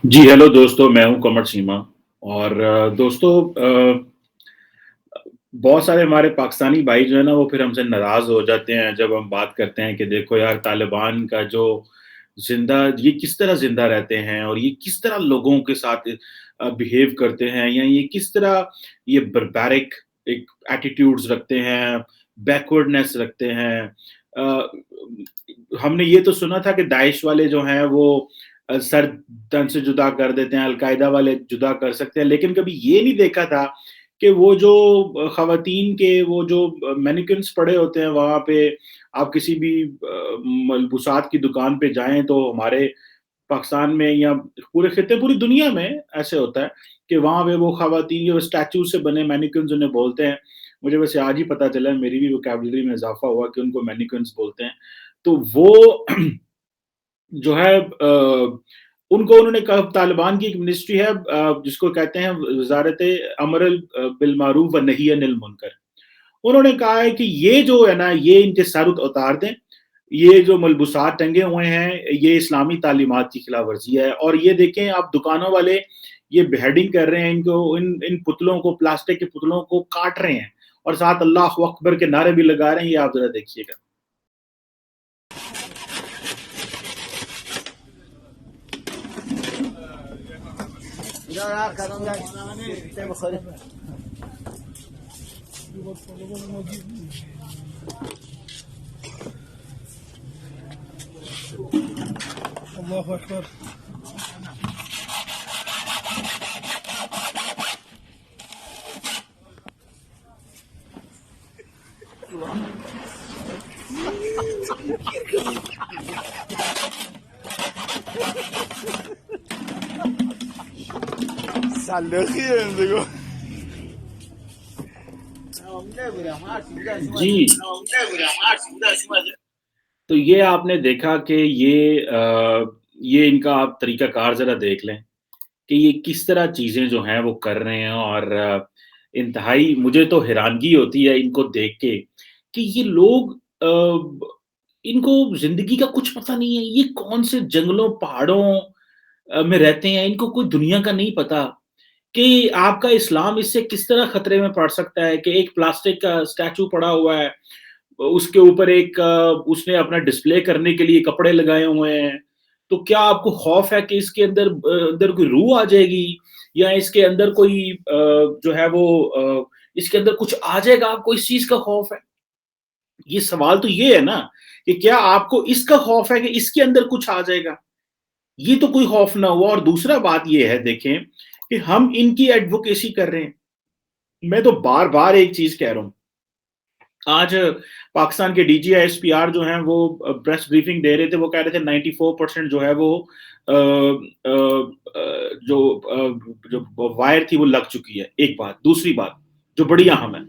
जी, hello दोस्तों, मैं हूँ कमर सीमा और दोस्तों बहुत सारे हमारे पाकिस्तानी भाई जो है ना, वो फिर हमसे नाराज़ हो जाते हैं जब हम बात करते हैं कि देखो यार तालिबान का जो ये किस तरह ज़िंदा रहते हैं और ये किस तरह लोगों के साथ बिहेव करते हैं या ये किस तरह ये बार्बेरिक एक एटीट्यूड्स रखते हैं, बैकवर्डनेस रखते हैं। अ, हमने ये तो सुना था कि दाइश वाले जो हैं वो सर तन से जुदा कर देते हैं, अल-कायदा वाले जुदा कर सकते हैं, लेकिन कभी ये नहीं देखा था कि वो जो ख़वातीन के वो जो मैनीक्विन्स पड़े होते हैं वहाँ पे, आप किसी भी मलबूसात की दुकान पे जाएँ तो हमारे पाकिस्तान में या पूरे खित्ते पूरी दुनिया में ऐसे होता है कि वहाँ पे वो ख़वातीन के वो स्टैच्यू से बने मैनीक्विन्स उन्हें बोलते हैं। मुझे वैसे आज ही पता चला, मेरी भी वोकैब्युलरी में इज़ाफ़ा हुआ कि उनको मैनीक्विन्स बोलते हैं। तो वो जो है उनको उन्होंने कहा, तालिबान की एक मिनिस्ट्री है जिसको कहते हैं वज़ारत अमर बिल मारूफ व नही अनिल मुनकर। उन्होंने कहा है कि ये जो है ना, ये इनके सर उतार दें, ये जो मलबूसात टंगे हुए हैं, ये इस्लामी तालीमात की खिलाफवर्जी है। और ये देखें आप, दुकानों वाले ये बेहेडिंग कर रहे हैं, इनको इन इन पुतलों को, प्लास्टिक के पुतलों को काट रहे हैं और साथ अल्लाहू अकबर के नारे भी लगा रहे हैं, ये आप ज़रा देखिएगा। अल्लाहु अकबर। जी, तो ये आपने देखा कि ये इनका आप तरीक़ाकार ज़रा देख लें कि ये किस तरह चीज़ें जो हैं वो कर रहे हैं। और इंतहाई मुझे तो हैरानगी होती है इनको देख के कि ये लोग इनको ज़िंदगी का कुछ पता नहीं है। ये कौन से जंगलों, पहाड़ों में रहते हैं, इनको कोई दुनिया का नहीं पता कि आपका इस्लाम इससे किस तरह खतरे में पड़ सकता है कि एक प्लास्टिक का स्टैच्यू पड़ा हुआ है, उसके ऊपर एक उसने अपना डिस्प्ले करने के लिए कपड़े लगाए हुए हैं। तो क्या आपको खौफ है कि इसके अंदर कोई रूह आ जाएगी या इसके अंदर कोई जो है वो इसके अंदर कुछ आ जाएगा, आपको इस चीज़ का खौफ है? ये सवाल तो ये है ना कि क्या आपको इसका खौफ है कि इसके अंदर कुछ आ जाएगा? ये तो कोई खौफ ना हुआ। और दूसरा बात ये है, देखें कि हम इनकी एडवोकेसी कर रहे हैं। मैं तो बार-बार एक चीज़ कह रहा हूँ। आज पाकिस्तान के डीजीआईएसपीआर जो हैं वो प्रेस ब्रीफिंग दे रहे थे, वो कह रहे थे 94% जो है वो अ अ जो वायर थी वो लग चुकी है, एक बात। दूसरी बात, जो बड़ी अहम है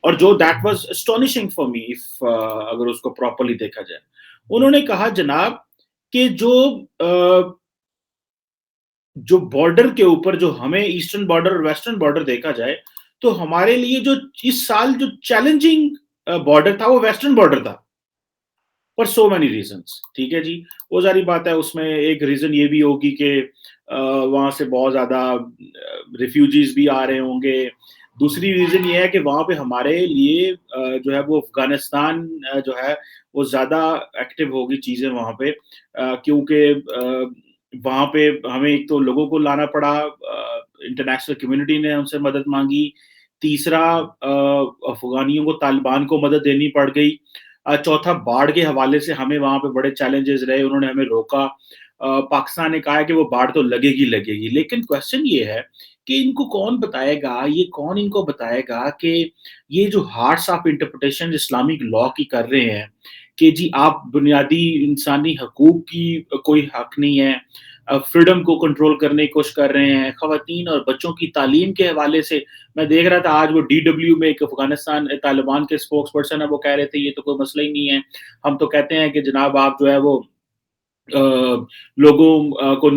और जो that was astonishing for me if अगर उसको प्रॉपर्ली देखा जाए। उन्होंने कहा जनाब कि जो बॉर्डर के ऊपर, जो हमें ईस्टर्न बॉर्डर और वेस्टर्न बॉर्डर देखा जाए, तो हमारे लिए जो इस साल जो चैलेंजिंग बॉर्डर था वो वेस्टर्न बॉर्डर था, फॉर सो मेनी रीजंस। ठीक है जी, वो सारी बात है। उसमें एक रीजन ये भी होगी कि वहां से बहुत ज्यादा रिफ्यूजीज भी आ रहे होंगे। दूसरी रीजन ये है कि वहां पे हमारे लिए जो है वो अफगानिस्तान जो है वो ज्यादा एक्टिव होगी चीजें वहां पे, क्योंकि वहां पे हमें एक तो लोगों को लाना पड़ा, इंटरनेशनल कम्युनिटी ने उनसे मदद मांगी। तीसरा, अफगानियों को, तालिबान को मदद देनी पड़ गई। चौथा, बाढ़ के हवाले से हमें वहाँ पे बड़े चैलेंजेस रहे, उन्होंने हमें रोका। पाकिस्तान ने कहा है कि वो बाढ़ तो लगेगी लगेगी, लेकिन क्वेश्चन ये है कि इनको कौन बताएगा, ये कौन इनको बताएगा कि ये जो हार्ड्स ऑफ इंटरप्रिटेशन इस्लामिक लॉ की कर रहे हैं कि जी आप बुनियादी इंसानी हकूक की कोई हक नहीं है, फ्रीडम को कंट्रोल करने की कोशिश कर रहे हैं, खवातीन और बच्चों की तालीम के हवाले से। मैं देख रहा था आज वो डीडब्ल्यू में एक अफगानिस्तान तालिबान के स्पोक्स पर्सन है, वो कह रहे थे ये तो कोई मसला ही नहीं है, हम तो कहते हैं कि जनाब आप जो है वो लोगों को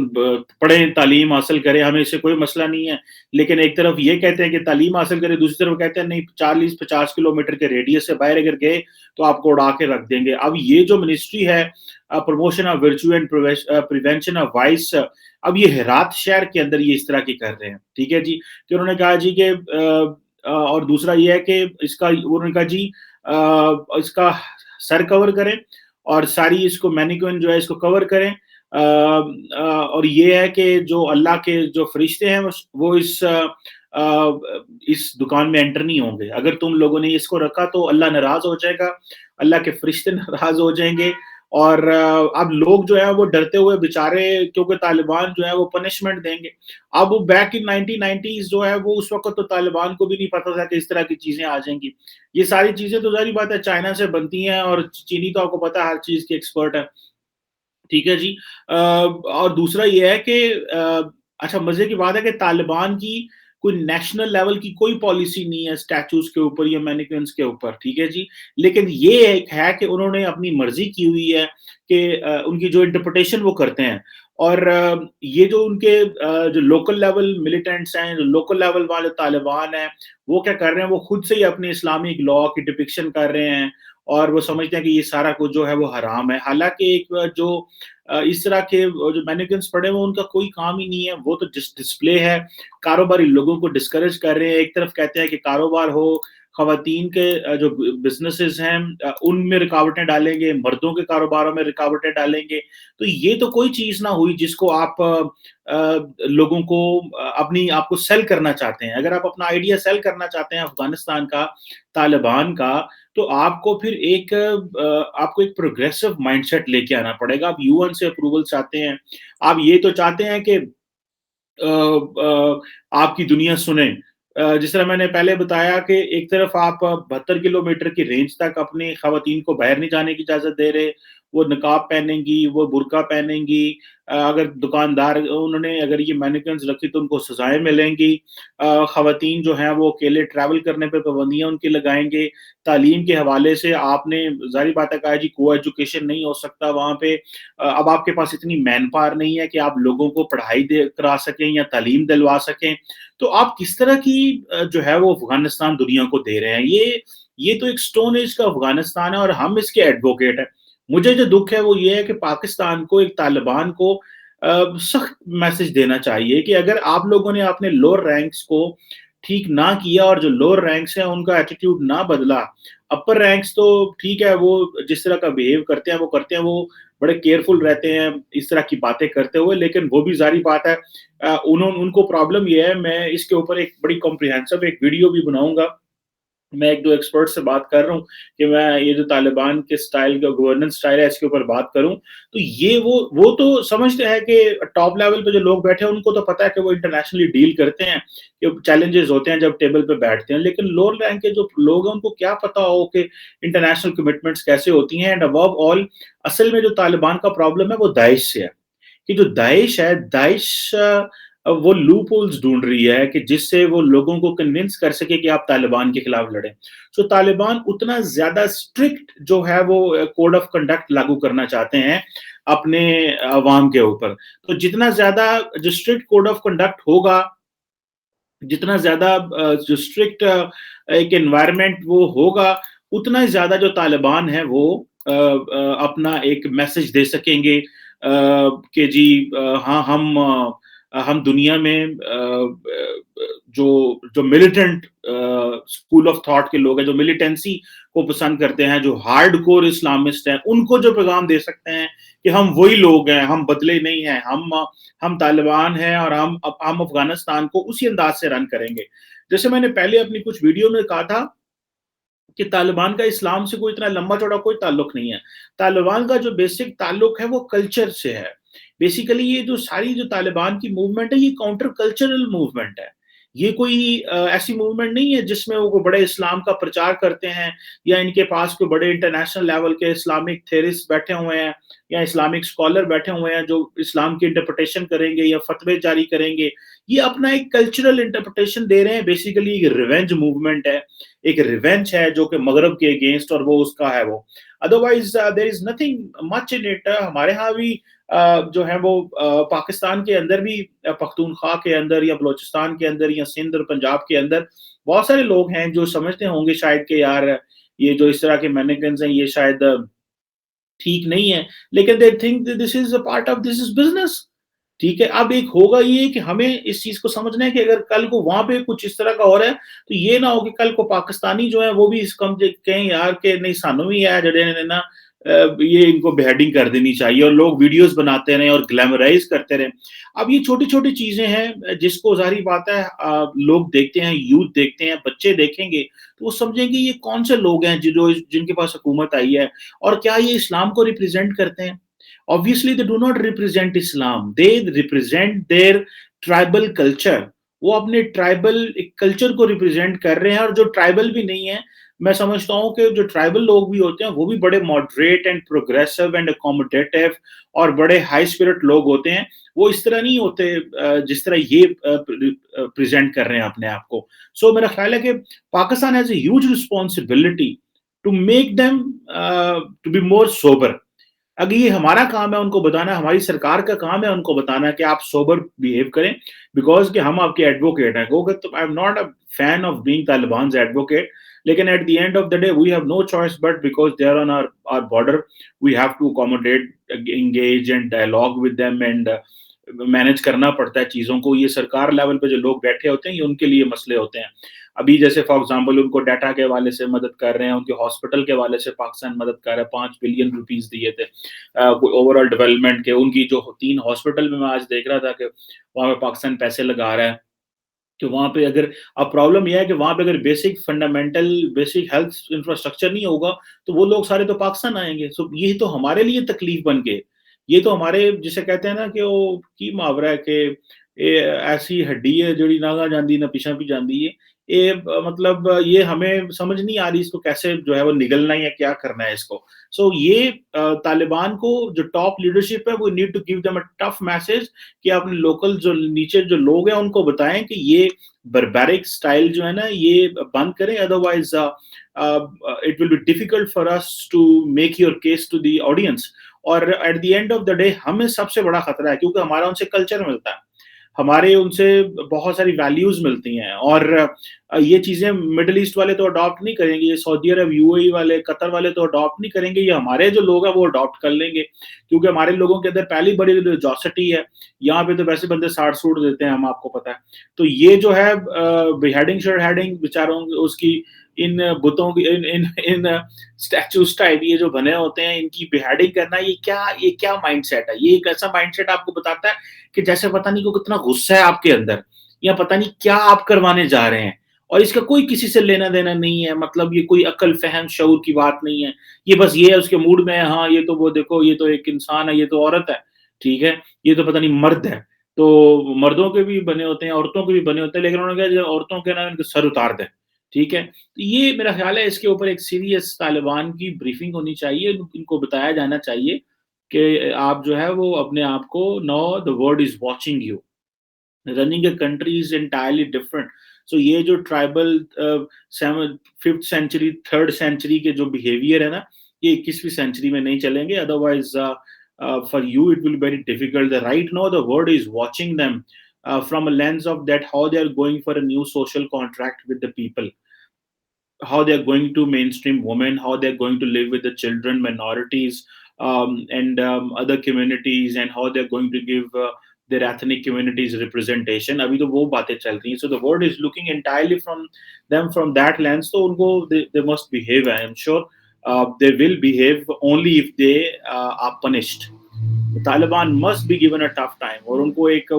पढ़ें, तालीम हासिल करें, हमें इससे कोई मसला नहीं है। लेकिन एक तरफ ये कहते हैं कि तालीम हासिल करें, दूसरी तरफ कहते हैं नहीं 40-50 किलोमीटर के रेडियस से बाहर अगर गए तो आपको उड़ा के रख देंगे। अब ये जो मिनिस्ट्री है promotion of virtue and prevention of vice, अब ये हेरात शहर के अंदर ये इस तरह की कर रहे हैं, ठीक है जी। कि उन्होंने कहा जी कि और दूसरा ये है कि इसका उन्होंने कहा जी इसका सर कवर करें और सारी इसको मैनिक्विन जो है इसको कवर करें। और ये है कि जो अल्लाह के जो फरिश्ते हैं वो इस दुकान में एंटर नहीं होंगे। अगर तुम लोगों ने इसको रखा तो अल्लाह नाराज हो जाएगा, अल्लाह के फरिश्ते नाराज हो जाएंगे। और अब लोग जो है वो डरते हुए बेचारे, क्योंकि तालिबान जो है वो पनिशमेंट देंगे। अब वो बैक इन 1990s जो है वो उस वक्त तो तालिबान को भी नहीं पता था कि इस तरह की चीजें आ जाएंगी। ये सारी चीजें तो जाहिर बात है चाइना से बनती हैं, और चीनी तो आपको पता है हर चीज के एक्सपर्ट है, ठीक है जी। और दूसरा ये है कि अच्छा मजे की बात है कि तालिबान की कोई नेशनल लेवल की कोई पॉलिसी नहीं है स्टैचूज के ऊपर या मैनिक्विन्स के ऊपर, ठीक है जी। लेकिन ये एक है कि उन्होंने अपनी मर्जी की हुई है कि उनकी जो इंटरप्रिटेशन वो करते हैं। और ये जो उनके जो लोकल लेवल मिलिटेंट्स हैं, जो लोकल लेवल वाले तालिबान हैं, वो क्या कर रहे हैं, वो खुद से ही अपने इस्लामिक लॉ की डिपिक्शन कर रहे हैं और वो समझते हैं कि ये सारा कुछ जो है वो हराम है। हालांकि एक जो इस तरह के जो मैनिक्विन्स पड़े हुए उनका कोई काम ही नहीं है, वो तो डिस्प्ले है, कारोबारी लोगों को डिस्करेज कर रहे हैं। एक तरफ कहते हैं कि कारोबार हो, खवातीन के जो बिजनेसेस हैं उनमें रुकावटें डालेंगे, मर्दों के कारोबारों में रुकावटें डालेंगे। तो ये तो कोई चीज ना हुई जिसको आप लोगों को अपनी आपको सेल करना चाहते हैं। अगर आप अपना आइडिया सेल करना चाहते हैं अफगानिस्तान का, तालिबान का, तो आपको एक प्रोग्रेसिव माइंडसेट लेके आना पड़ेगा। आप यूएन से अप्रूवल चाहते हैं, आप ये तो चाहते हैं कि आपकी दुनिया सुने। जिस तरह मैंने पहले बताया कि एक तरफ आप 72 किलोमीटर की रेंज तक अपनी खवातीन को बाहर नहीं जाने की इजाजत दे रहे, वो निकाब पहनेंगी, वो बुरका पहनेंगी। अगर दुकानदार उन्होंने अगर ये मैनिक्विन्स रखी तो उनको सजाएं मिलेंगी। खवातीन जो हैं वो अकेले ट्रैवल करने पे पाबंदियां उनकी लगाएंगे। तालीम के हवाले से आपने जाहिर बात है कहा जी को एजुकेशन नहीं हो सकता वहाँ पे। अब आपके पास इतनी मैन पावर नहीं है कि आप लोगों को पढ़ाई करा सकें या तालीम दिलवा सकें। तो आप किस तरह की जो है वो अफगानिस्तान दुनिया को दे रहे हैं। ये तो एक स्टोन एज का अफगानिस्तान है और हम इसके एडवोकेट हैं। मुझे जो दुख है वो ये है कि पाकिस्तान को, एक तालिबान को सख्त मैसेज देना चाहिए कि अगर आप लोगों ने अपने लोअर रैंक्स को ठीक ना किया और जो लोअर रैंक्स हैं उनका एटीट्यूड ना बदला, अपर रैंक्स तो ठीक है, वो जिस तरह का बिहेव करते हैं वो करते हैं, वो बड़े केयरफुल रहते हैं इस तरह की बातें करते हुए। लेकिन वो भी जारी बात है उनको प्रॉब्लम ये है। मैं इसके ऊपर एक बड़ी कॉम्प्रिहेंसिव एक वीडियो भी बनाऊंगा। मैं एक दो एक्सपर्ट से बात कर रहा हूँ कि मैं ये जो तालिबान के स्टाइल का गवर्नेंस स्टाइल है इसके ऊपर बात करूं। तो ये वो तो समझते हैं कि टॉप लेवल पे जो लोग बैठे हैं उनको तो पता है कि वो इंटरनेशनली डील करते हैं, कि चैलेंजेस होते हैं जब टेबल पे बैठते हैं। लेकिन लोअर रैंक के जो लोग हैं उनको क्या पता हो कि इंटरनेशनल कमिटमेंट्स कैसे होती हैं। एंड अबव ऑल असल में जो तालिबान का प्रॉब्लम है वो दाइश से है, कि जो दाइश है, दाइश वो लूप होल्स ढूंढ रही है कि जिससे वो लोगों को कन्विंस कर सके कि आप तालिबान के खिलाफ लड़ें। सो तालिबान उतना ज्यादा स्ट्रिक्ट जो है वो कोड ऑफ कंडक्ट लागू करना चाहते हैं अपने अवाम के ऊपर। तो जितना ज्यादा जो स्ट्रिक्ट कोड ऑफ कंडक्ट होगा, जितना ज्यादा जो स्ट्रिक्ट एक एनवायरनमेंट वो होगा, उतना ही ज्यादा जो तालिबान है वो अपना एक मैसेज दे सकेंगे कि जी हाँ हम दुनिया में जो जो मिलिटेंट स्कूल ऑफ थॉट के लोग हैं, जो मिलिटेंसी को पसंद करते हैं, जो हार्ड कोर इस्लामिस्ट हैं, उनको जो पैगाम दे सकते हैं कि हम वही लोग हैं, हम बदले नहीं हैं, हम तालिबान हैं और हम अफगानिस्तान को उसी अंदाज से रन करेंगे। जैसे मैंने पहले अपनी कुछ वीडियो में कहा था कि तालिबान का इस्लाम से कोई इतना लंबा चौड़ा कोई ताल्लुक नहीं है। तालिबान का जो बेसिक ताल्लुक है वो कल्चर से है। बेसिकली ये जो सारी जो तालिबान की मूवमेंट है ये काउंटर कल्चरल मूवमेंट है। ये कोई ऐसी मूवमेंट नहीं है जिसमें वो बड़े इस्लाम का प्रचार करते हैं या इनके पास कोई बड़े इंटरनेशनल लेवल के इस्लामिक थेरिस्ट बैठे हुए हैं या इस्लामिक स्कॉलर बैठे हुए हैं जो इस्लाम की इंटरप्रिटेशन करेंगे या फतवे जारी करेंगे। ये अपना एक कल्चरल इंटरप्रिटेशन दे रहे हैं। बेसिकली एक रिवेंज मूवमेंट है, एक रिवेंज है जो कि मगरब के अगेंस्ट, और वो उसका है वो। Otherwise there is nothing much in it. हमारे यहाँ भी जो है वो पाकिस्तान के अंदर भी पख्तूनख्वा के अंदर या बलोचिस्तान के अंदर या सिंध और पंजाब के अंदर बहुत सारे लोग हैं जो समझते होंगे शायद कि यार ये जो इस तरह के मैनेकेन्स हैं ये शायद ठीक नहीं है, लेकिन they think this is a part of this is business. ठीक है, अब एक होगा ये कि हमें इस चीज़ को समझना है कि अगर कल को वहाँ पे कुछ इस तरह का हो रहा है, तो ये ना हो कि कल को पाकिस्तानी जो है वो भी इस कम ज कहें यार कि नहीं सानू भी है जेड़े ने ना ये इनको बेहेडिंग कर देनी चाहिए और लोग वीडियोज़ बनाते रहें और ग्लैमराइज़ करते रहें। अब ये छोटी-छोटी चीज़ें हैं जिसको ज़ाहिर-सी बात है लोग देखते हैं, यूथ देखते हैं, बच्चे देखेंगे, तो वो समझेंगे ये कौन से लोग हैं जो जिनके पास हुकूमत आई है और क्या ये इस्लाम को रिप्रेज़ेंट करते हैं? Obviously they do not represent Islam, they represent their tribal culture। वो अपने ट्राइबल एक कल्चर को रिप्रेजेंट कर रहे हैं और जो ट्राइबल भी नहीं है, मैं समझता हूँ कि जो ट्राइबल लोग भी होते हैं वो भी बड़े moderate and progressive and accommodative और बड़े हाई स्पिरिट लोग होते हैं। वो इस तरह नहीं होते जिस तरह ये प्रेजेंट कर रहे हैं अपने आप को। सो मेरा ख्याल है कि Pakistan has a huge responsibility to make them to be more sober. अगर ये हमारा काम है उनको बताना, हमारी सरकार का काम है उनको बताना कि आप सोबर बिहेव करें बिकॉज़ कि हम आपके एडवोकेट हैं। गो तो I am not a fan of being Talibans advocate, लेकिन at the end of the day we have no choice but because they are on our border, we have to accommodate, engage and dialogue with them and manage करना पड़ता है चीज़ों को। ये सरकार level पे जो लोग बैठे होते हैं, ये उनके लिए मसले होते हैं। अभी जैसे फॉर एग्ज़ाम्पल उनको डाटा के हवाले से मदद कर रहे हैं, उनके हॉस्पिटल के हवाले से पाकिस्तान मदद कर रहा है, 5 बिलियन रुपीज़ दिए थे कोई ओवरऑल डेवलपमेंट के। उनकी जो 3 हॉस्पिटल में मैं आज देख रहा था कि वहाँ पे पाकिस्तान पैसे लगा रहा है, कि वहाँ पे अगर अब प्रॉब्लम ये है कि वहाँ पे अगर बेसिक हेल्थ इंफ्रास्ट्रक्चर नहीं होगा, तो वो लोग सारे तो पाकिस्तान आएँगे। सो ये तो हमारे लिए तकलीफ बन गई। ये तो हमारे जिसे कहते हैं ना कि वो की मुहावरा है कि ए ऐसी हड्डी है जेड़ी नागा जांदी ना पिछा भी जांदी है। ये मतलब ये हमें समझ नहीं आ रही इसको कैसे जो है वो निगलना है या क्या करना है इसको। सो ये तालिबान को जो टॉप लीडरशिप है वो need to give them a tough message कि अपने लोकल जो नीचे जो लोग हैं उनको बताएं कि ये बर्बरिक स्टाइल जो है ना ये बंद करें, otherwise it will be difficult for us to make your case to the audience. और at the end of the day हमें सबसे बड़ा खतरा है क्योंकि हमारा उनसे कल्चर मिलता है, हमारे उनसे बहुत सारी वैल्यूज मिलती हैं और ये चीजें मिडिल ईस्ट वाले तो अडॉप्ट नहीं करेंगे, ये सऊदी अरब, यूएई वाले, कतर वाले तो अडॉप्ट नहीं करेंगे, ये हमारे जो लोग हैं वो अडॉप्ट कर लेंगे क्योंकि हमारे लोगों के अंदर पहली बड़ी रिलीजियोसिटी है। यहाँ पे तो वैसे बंदे साड़ सूट देते हैं, हम आपको पता है। तो ये जो है बिहेडिंग शेडहेडिंग बेचारों उसकी इन बुतों की इन इन इन स्टैचूज टाइप ये जो बने होते हैं इनकी बिहेडिंग करना, ये क्या माइंडसेट है? ये एक ऐसा माइंडसेट आपको बताता है कि जैसे पता नहीं को कितना गुस्सा है आपके अंदर या पता नहीं क्या आप करवाने जा रहे हैं और इसका कोई किसी से लेना देना नहीं है। मतलब ये कोई अक्ल फहम शऊर की बात नहीं है, ये बस ये है उसके मूड में है, हाँ ये तो वो देखो ये तो एक इंसान है, ये तो औरत है, ठीक है, ये तो पता नहीं मर्द है। तो मर्दों के भी बने होते हैं, औरतों के भी बने होते हैं, लेकिन उन्होंने कहा जो औरतों के ना इनके सर उतार दें, ठीक है। तो ये मेरा ख्याल है इसके ऊपर एक सीरियस तालिबान की ब्रीफिंग होनी चाहिए, इनको बताया जाना चाहिए कि आप जो है वो अपने आप को know the world is watching you, running a country is entirely different. So ये जो tribal fifth century third century के जो बिहेवियर है ना, ये 21वीं सेंचुरी में नहीं चलेंगे, otherwise for you it will very difficult. Right now the world is watching them from a lens of that how they are going for a new social contract with the people, how they're going to mainstream women, how they're going to live with the children, minorities, and other communities, and how they're going to give their ethnic communities representation. अभी तो वो बातें चल रही हैं. So the world is looking entirely from them from that lens. So उनको they must behave. I am sure they will behave only if they are punished. Taliban must be given a tough time और उनको एक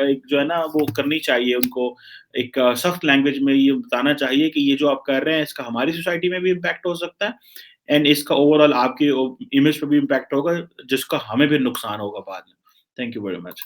एक जो है ना वो करनी चाहिए, उनको एक सख्त लैंग्वेज में ये बताना चाहिए कि ये जो आप कर रहे हैं इसका हमारी सोसाइटी में भी इम्पैक्ट हो सकता है एंड इसका ओवरऑल आपकी इमेज पे भी इम्पैक्ट होगा जिसका हमें भी नुकसान होगा बाद में। Thank you very much.